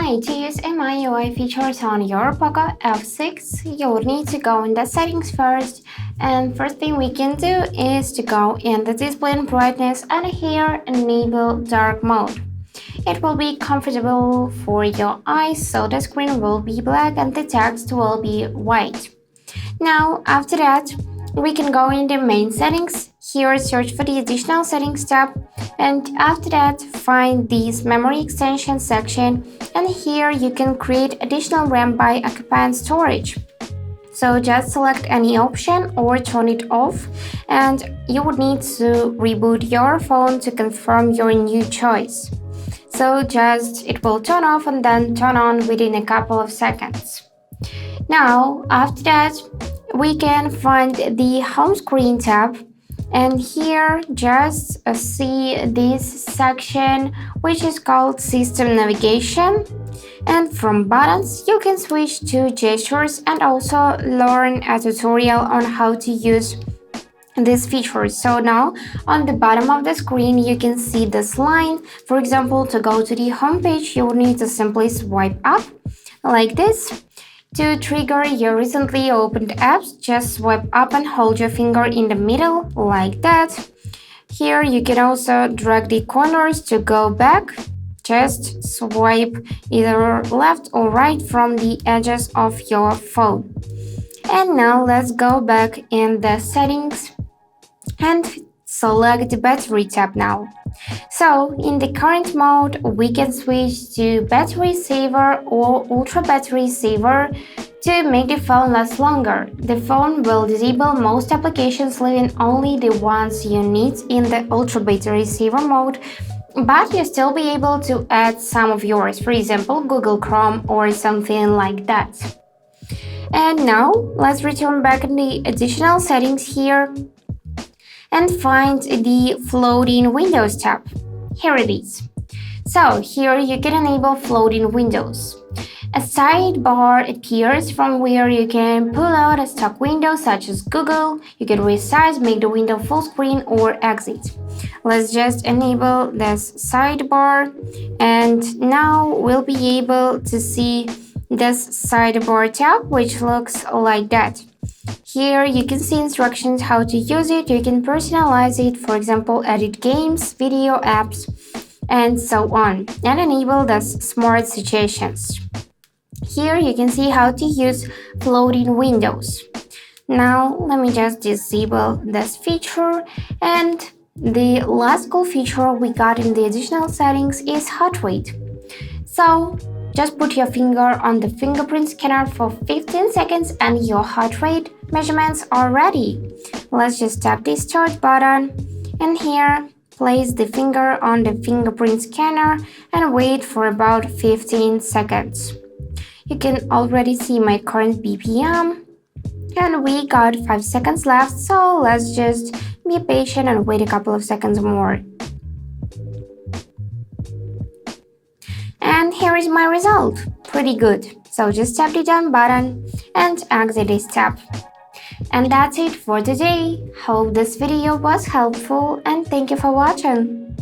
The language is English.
Hi, to use MIUI features on your POCO F6, you will need to go in the settings first, and first thing we can do is to go in the display and brightness and here enable dark mode. It will be comfortable for your eyes, so the screen will be black and the text will be white. Now after that, we can go in the main settings, here search for the additional settings tab, and after that find this memory extension section, and here you can create additional RAM by occupying storage. So just select any option or turn it off, and you would need to reboot your phone to confirm your new choice. So just it will turn off and then turn on within a couple of seconds. Now after that, we can find the home screen tab, and here just see this section which is called system navigation, and from buttons you can switch to gestures and also learn a tutorial on how to use these features. So now on the bottom of the screen you can see this line. For example, to go to the home page you will need to simply swipe up like this. To trigger your recently opened apps, just swipe up and hold your finger in the middle like that. Here you can also drag the corners to go back. Just swipe either left or right from the edges of your phone. And now let's go back in the settings and select the battery tab now. So in the current mode, we can switch to battery saver or ultra battery saver to make the phone last longer. The phone will disable most applications, leaving only the ones you need in the ultra battery saver mode, but you'll still be able to add some of yours, for example Google Chrome or something like that. And now let's return back in the additional settings here and find the floating windows tab. Here it is. So here you can enable floating windows. A sidebar appears from where you can pull out a stock window such as Google. You can resize, make the window full screen or exit. Let's just enable this sidebar, and now we'll be able to see this sidebar tab which looks like that. Here you can see instructions how to use it. You can personalize it, for example edit games, video, apps, and so on, and enable the smart suggestions. Here you can see how to use floating windows. Now let me just disable this feature, and the last cool feature we got in the additional settings is heart rate. So just put your finger on the fingerprint scanner for 15 seconds and your heart rate measurements are ready. Let's just tap the start button, and here place the finger on the fingerprint scanner and wait for about 15 seconds. You can already see my current BPM, and we got 5 seconds left, so let's just be patient and wait a couple of seconds more. And here is my result. Pretty good. So just tap the done button and exit this tab. And that's it for today. Hope this video was helpful and thank you for watching.